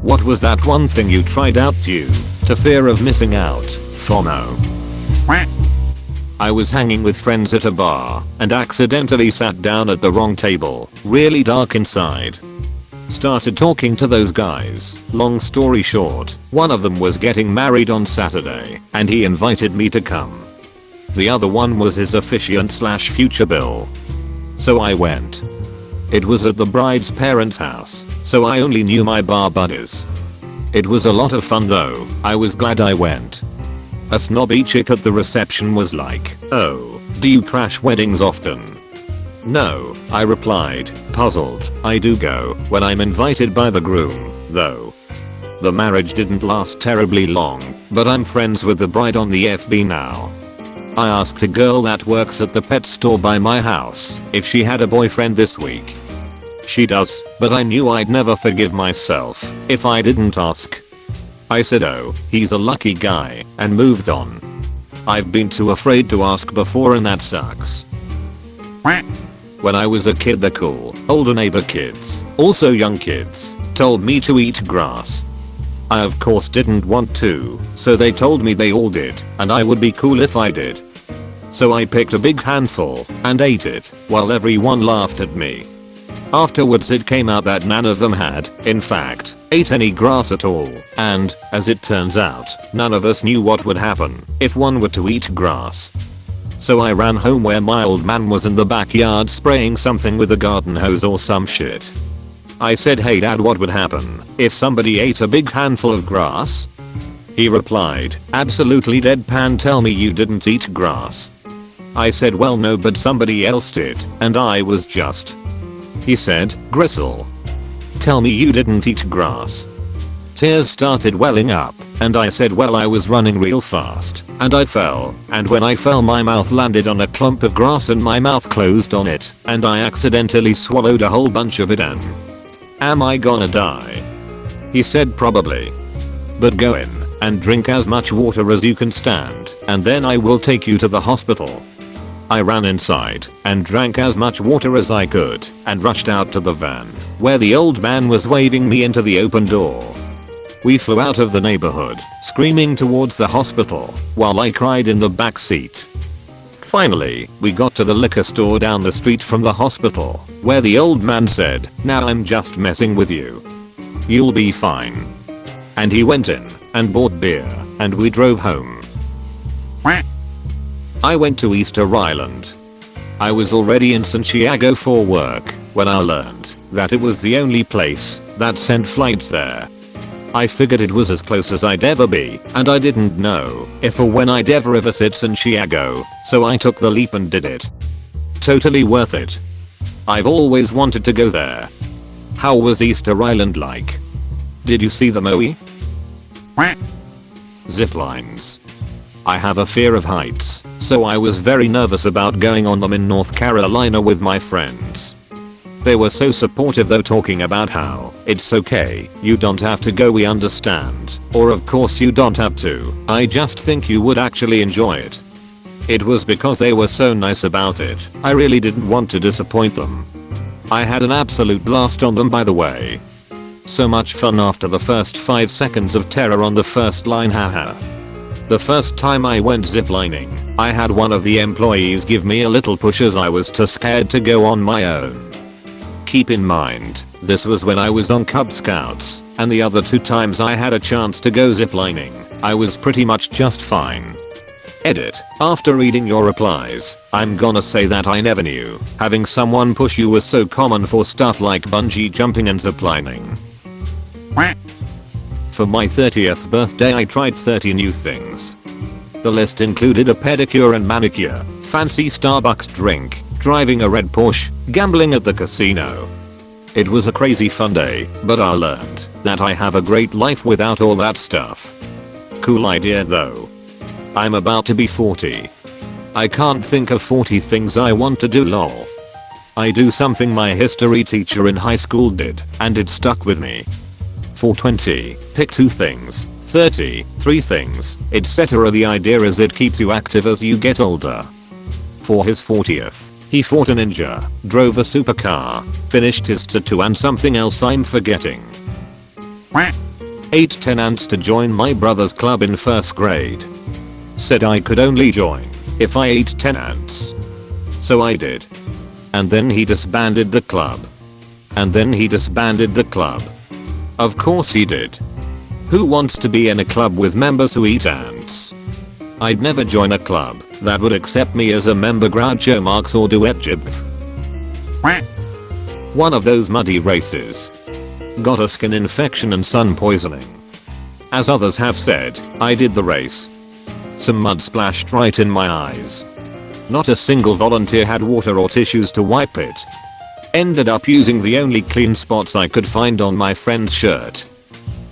What was that one thing you tried out due to fear of missing out? FOMO. I was hanging with friends at a bar and accidentally sat down at the wrong table, really dark inside. Started talking to those guys. Long story short, one of them was getting married on Saturday and he invited me to come. The other one was his officiant / future bill. So I went. It was at the bride's parents' house, so I only knew my bar buddies. It was a lot of fun though, I was glad I went. A snobby chick at the reception was like, "Oh, do you crash weddings often?" "No," I replied, puzzled. "I do go when I'm invited by the groom, though." The marriage didn't last terribly long, but I'm friends with the bride on the FB now. I asked a girl that works at the pet store by my house if she had a boyfriend this week. She does, but I knew I'd never forgive myself if I didn't ask. I said, "Oh, he's a lucky guy," and moved on. I've been too afraid to ask before and that sucks. When I was a kid, the cool, older neighbor kids, also young kids, told me to eat grass. I of course didn't want to, so they told me they all did, and I would be cool if I did. So I picked a big handful and ate it, while everyone laughed at me. Afterwards it came out that none of them had, in fact, ate any grass at all, and, as it turns out, none of us knew what would happen if one were to eat grass. So I ran home where my old man was in the backyard spraying something with a garden hose or some shit. I said, "Hey dad, what would happen if somebody ate a big handful of grass?" He replied, absolutely deadpan, "Tell me you didn't eat grass." I said, "Well no, but somebody else did, and I was just." He said, "Gristle. Tell me you didn't eat grass." Tears started welling up, and I said, "Well, I was running real fast, and I fell, and when I fell my mouth landed on a clump of grass and my mouth closed on it, and I accidentally swallowed a whole bunch of it and am I gonna die?" He said, "Probably. But go in and drink as much water as you can stand, and then I will take you to the hospital." I ran inside and drank as much water as I could and rushed out to the van, where the old man was waving me into the open door. We flew out of the neighborhood, screaming towards the hospital, while I cried in the back seat. Finally, we got to the liquor store down the street from the hospital, where the old man said, "Now I'm just messing with you. You'll be fine." And he went in and bought beer, and we drove home. I went to Easter Island. I was already in Santiago for work when I learned that it was the only place that sent flights there. I figured it was as close as I'd ever be, and I didn't know if or when I'd ever visit Santiago, so I took the leap and did it. Totally worth it. I've always wanted to go there. How was Easter Island like? Did you see the Moe? Zip lines. I have a fear of heights, so I was very nervous about going on them in North Carolina with my friends. They were so supportive though, talking about how it's okay, you don't have to go, we understand, or of course you don't have to, I just think you would actually enjoy it. It was because they were so nice about it, I really didn't want to disappoint them. I had an absolute blast on them, by the way. So much fun after the first 5 seconds of terror on the first line, haha. The first time I went ziplining, I had one of the employees give me a little push as I was too scared to go on my own. Keep in mind, this was when I was on Cub Scouts, and the other 2 times I had a chance to go ziplining, I was pretty much just fine. Edit. After reading your replies, I'm gonna say that I never knew having someone push you was so common for stuff like bungee jumping and ziplining. For my 30th birthday I tried 30 new things. The list included a pedicure and manicure, fancy Starbucks drink, driving a red Porsche, gambling at the casino. It was a crazy fun day, but I learned that I have a great life without all that stuff. Cool idea though. I'm about to be 40. I can't think of 40 things I want to do, lol. I do something my history teacher in high school did, and it stuck with me. For 20, pick 2 things. 30, 3 things, etc. The idea is it keeps you active as you get older. For his 40th, he fought a ninja, drove a supercar, finished his tattoo and something else I'm forgetting. Ate 10 ants to join my brother's club in first grade. Said I could only join if I ate 10 ants. So I did. And then he disbanded the club. And then he disbanded the club. Of course he did. Who wants to be in a club with members who eat ants? I'd never join a club that would accept me as a member. Groucho Marx or Duet Jib. One of those muddy races. Got a skin infection and sun poisoning. As others have said, I did the race. Some mud splashed right in my eyes. Not a single volunteer had water or tissues to wipe it. Ended up using the only clean spots I could find on my friend's shirt.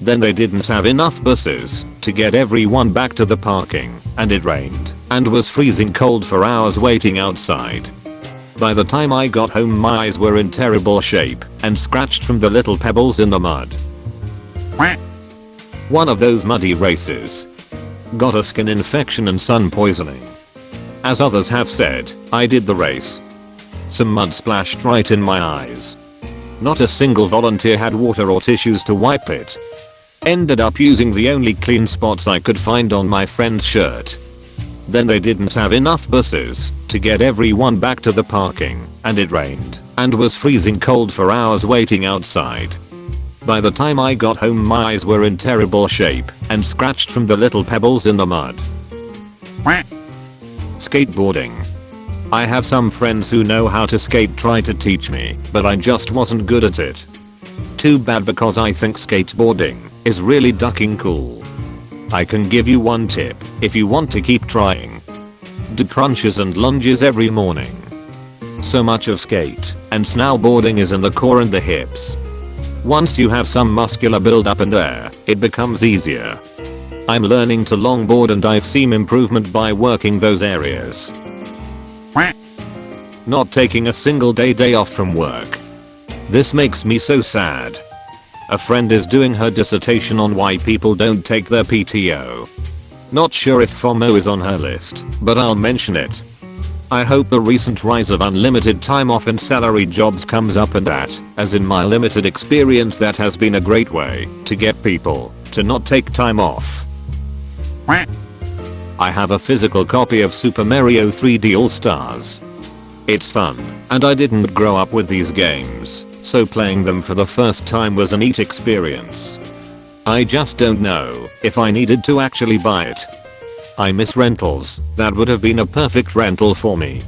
Then they didn't have enough buses to get everyone back to the parking, and it rained and was freezing cold for hours waiting outside. By the time I got home my eyes were in terrible shape and scratched from the little pebbles in the mud. One of those muddy races. Got a skin infection and sun poisoning. As others have said, I did the race. Some mud splashed right in my eyes. Not a single volunteer had water or tissues to wipe it. Ended up using the only clean spots I could find on my friend's shirt. Then they didn't have enough buses to get everyone back to the parking, and it rained and was freezing cold for hours waiting outside. By the time I got home my eyes were in terrible shape and scratched from the little pebbles in the mud. Skateboarding. I have some friends who know how to skate try to teach me, but I just wasn't good at it. Too bad because I think skateboarding is really ducking cool. I can give you one tip if you want to keep trying. Do crunches and lunges every morning. So much of skate and snowboarding is in the core and the hips. Once you have some muscular build up in there, it becomes easier. I'm learning to longboard and I've seen improvement by working those areas. Not taking a single day off from work. This makes me so sad. A friend is doing her dissertation on why people don't take their PTO. Not sure if FOMO is on her list, but I'll mention it. I hope the recent rise of unlimited time off and salary jobs comes up and that, as in my limited experience, that has been a great way to get people to not take time off. I have a physical copy of Super Mario 3D All-Stars. It's fun, and I didn't grow up with these games, so playing them for the first time was a neat experience. I just don't know if I needed to actually buy it. I miss rentals. That would have been a perfect rental for me.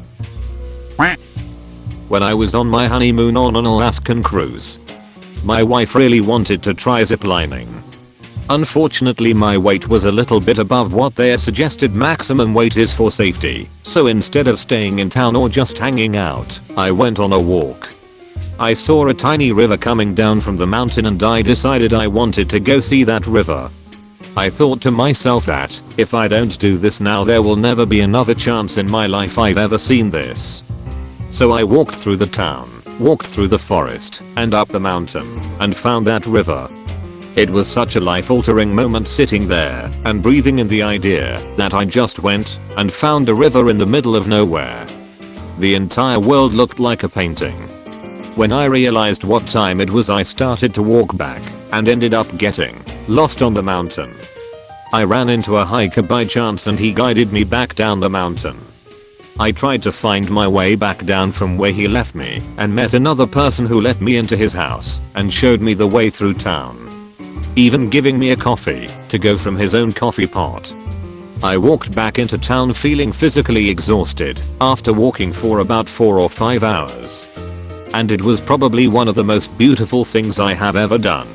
When I was on my honeymoon on an Alaskan cruise, my wife really wanted to try ziplining. Unfortunately my weight was a little bit above what their suggested maximum weight is for safety, so instead of staying in town or just hanging out, I went on a walk. I saw a tiny river coming down from the mountain and I decided I wanted to go see that river. I thought to myself that, if I don't do this now there will never be another chance in my life I've ever seen this. So I walked through the town, walked through the forest, and up the mountain, and found that river. It was such a life-altering moment sitting there and breathing in the idea that I just went and found a river in the middle of nowhere. The entire world looked like a painting. When I realized what time it was I started to walk back and ended up getting lost on the mountain. I ran into a hiker by chance and he guided me back down the mountain. I tried to find my way back down from where he left me and met another person who let me into his house and showed me the way through town. Even giving me a coffee to go from his own coffee pot. I walked back into town feeling physically exhausted after walking for about 4 or 5 hours. And it was probably one of the most beautiful things I have ever done.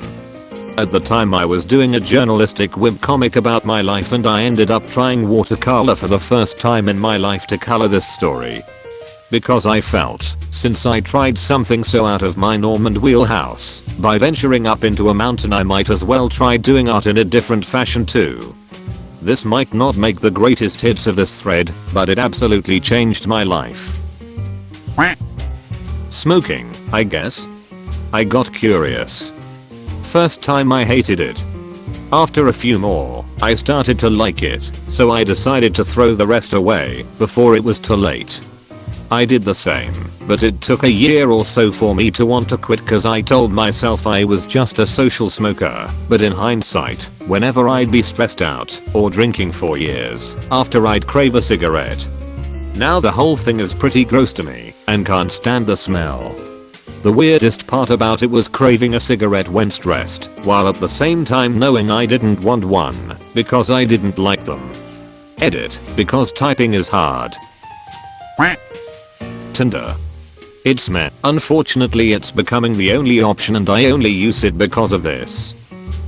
At the time I was doing a journalistic webcomic about my life and I ended up trying watercolor for the first time in my life to color this story. Because I felt, since I tried something so out of my norm and wheelhouse, by venturing up into a mountain I might as well try doing art in a different fashion too. This might not make the greatest hits of this thread, but it absolutely changed my life. Smoking, I guess. I got curious. First time I hated it. After a few more, I started to like it, so I decided to throw the rest away before it was too late. I did the same, but it took a year or so for me to want to quit cause I told myself I was just a social smoker, but in hindsight, whenever I'd be stressed out or drinking for years after I'd crave a cigarette. Now the whole thing is pretty gross to me and can't stand the smell. The weirdest part about it was craving a cigarette when stressed, while at the same time knowing I didn't want one because I didn't like them. Edit, because typing is hard. Tinder. It's meh. Unfortunately it's becoming the only option and I only use it because of this.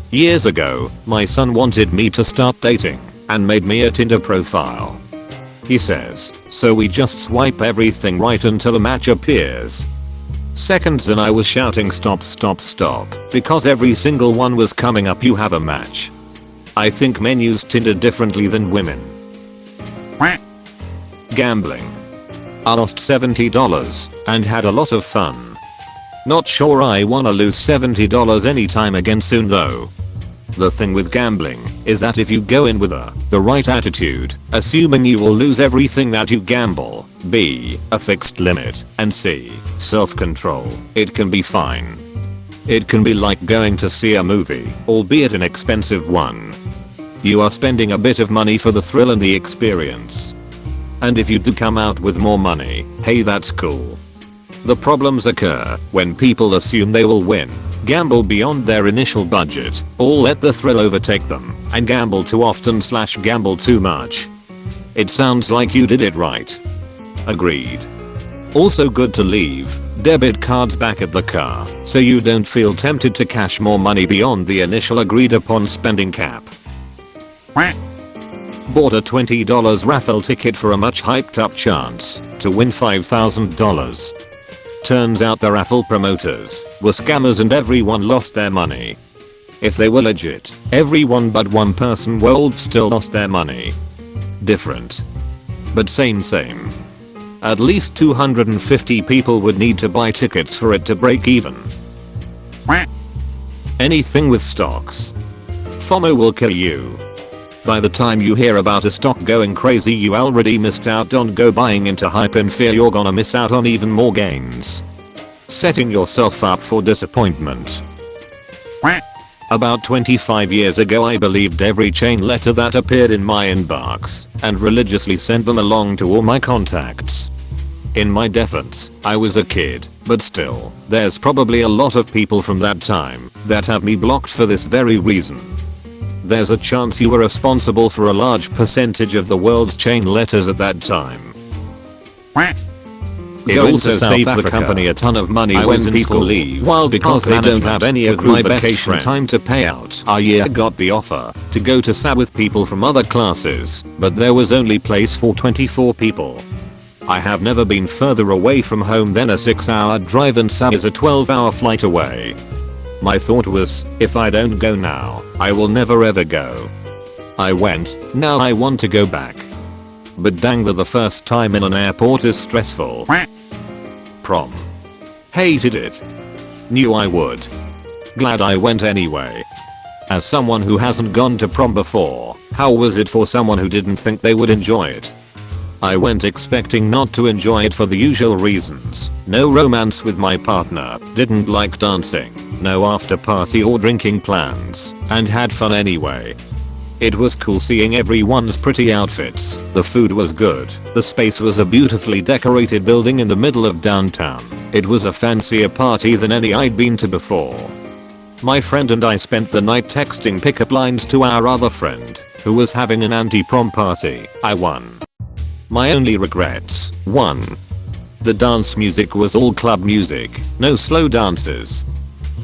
Years ago, my son wanted me to start dating and made me a Tinder profile. He says, so we just swipe everything right until a match appears. Seconds and I was shouting stop stop stop because every single one was coming up you have a match. I think men use Tinder differently than women. Gambling. I lost $70 and had a lot of fun. Not sure I wanna lose $70 anytime again soon though. The thing with gambling is that if you go in with the right attitude, assuming you will lose everything that you gamble, B, a fixed limit, and C, self-control, it can be fine. It can be like going to see a movie, albeit an expensive one. You are spending a bit of money for the thrill and the experience. And if you do come out with more money, hey that's cool. The problems occur when people assume they will win, gamble beyond their initial budget, or let the thrill overtake them, and gamble too often / gamble too much. It sounds like you did it right. Agreed. Also good to leave debit cards back at the car, so you don't feel tempted to cash more money beyond the initial agreed upon spending cap. Bought a $20 raffle ticket for a much hyped up chance to win $5,000. Turns out the raffle promoters were scammers and everyone lost their money. If they were legit, everyone but one person world still lost their money. Different. But same. At least 250 people would need to buy tickets for it to break even. Anything with stocks. FOMO will kill you. By the time you hear about a stock going crazy you already missed out. Don't go buying into hype and fear you're gonna miss out on even more gains. Setting yourself up for disappointment. About 25 years ago I believed every chain letter that appeared in my inbox and religiously sent them along to all my contacts. In my defense, I was a kid, but still, there's probably a lot of people from that time that have me blocked for this very reason. There's a chance you were responsible for a large percentage of the world's chain letters at that time. It also saves the company a ton of money when people leave, while because they don't have any accrued vacation time to pay out. I got the offer to go to SAB with people from other classes, but there was only place for 24 people. I have never been further away from home than a 6-hour drive and SAB is a 12-hour flight away. My thought was, if I don't go now, I will never ever go. I went, now I want to go back. But dang, the first time in an airport is stressful. Prom. Hated it. Knew I would. Glad I went anyway. As someone who hasn't gone to prom before, how was it for someone who didn't think they would enjoy it? I went expecting not to enjoy it for the usual reasons. No romance with my partner, didn't like dancing, no after party or drinking plans, and had fun anyway. It was cool seeing everyone's pretty outfits, the food was good, the space was a beautifully decorated building in the middle of downtown. It was a fancier party than any I'd been to before. My friend and I spent the night texting pickup lines to our other friend, who was having an anti-prom party. I won. My only regrets: 1. The dance music was all club music, no slow dances.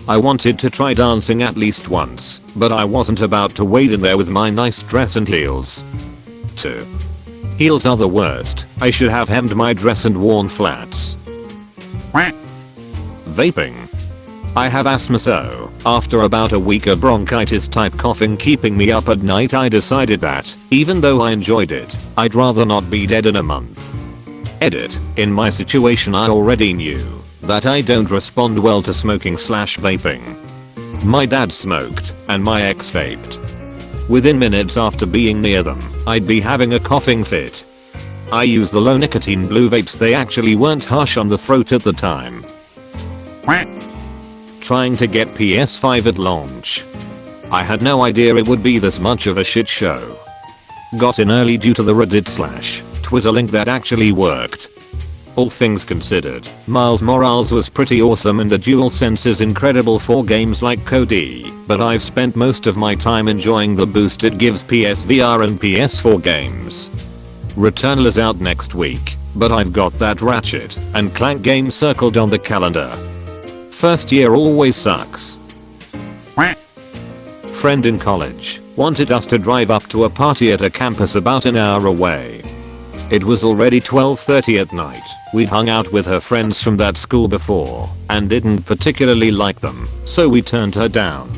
I wanted to try dancing at least once, but I wasn't about to wade in there with my nice dress and heels. 2. Heels are the worst, I should have hemmed my dress and worn flats. Vaping. I have asthma, so after about a week of bronchitis type coughing keeping me up at night, I decided that, even though I enjoyed it, I'd rather not be dead in a month. Edit. In my situation I already knew that I don't respond well to smoking / vaping. My dad smoked, and my ex vaped. Within minutes after being near them, I'd be having a coughing fit. I used the low nicotine blue vapes, they actually weren't harsh on the throat at the time. Trying to get PS5 at launch. I had no idea it would be this much of a shit show. Got in early due to the Reddit/Twitter link that actually worked. All things considered, Miles Morales was pretty awesome and the DualSense is incredible for games like COD, but I've spent most of my time enjoying the boost it gives PSVR and PS4 games. Returnal is out next week, but I've got that Ratchet and Clank game circled on the calendar. First year always sucks. Friend in college wanted us to drive up to a party at a campus about an hour away. It was already 12:30 at night. We'd hung out with her friends from that school before and didn't particularly like them, so we turned her down.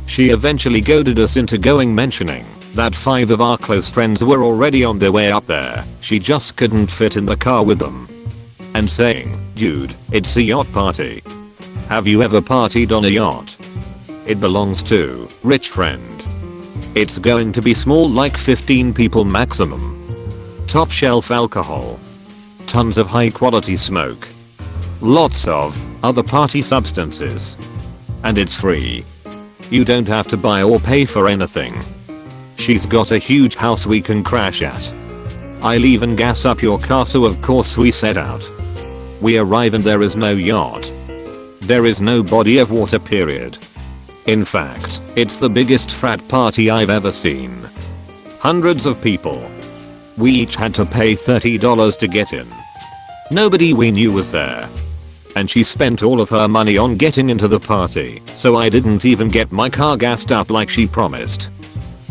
She eventually goaded us into going, mentioning that 5 of our close friends were already on their way up there, she just couldn't fit in the car with them. And saying, "Dude, it's a yacht party. Have you ever partied on a yacht? It belongs to rich friend. It's going to be small, like 15 people maximum. Top shelf alcohol. Tons of high quality smoke. Lots of other party substances. And it's free. You don't have to buy or pay for anything. She's got a huge house we can crash at. I'll even gas up your car." So of course we set out. We arrive and there is no yacht. There is no body of water, period. In fact, it's the biggest frat party I've ever seen. Hundreds of people. We each had to pay $30 to get in. Nobody we knew was there. And she spent all of her money on getting into the party, so I didn't even get my car gassed up like she promised.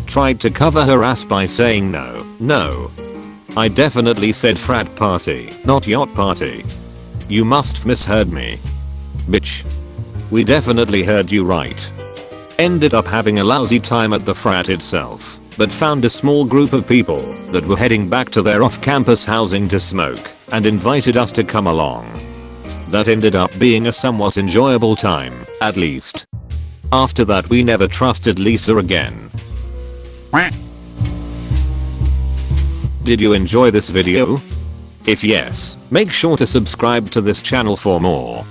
Tried to cover her ass by saying no. I definitely said frat party, not yacht party. You must misheard me. Bitch. We definitely heard you right. Ended up having a lousy time at the frat itself, but found a small group of people that were heading back to their off-campus housing to smoke and invited us to come along. That ended up being a somewhat enjoyable time, at least. After that we never trusted Lisa again. Did you enjoy this video? If yes, make sure to subscribe to this channel for more.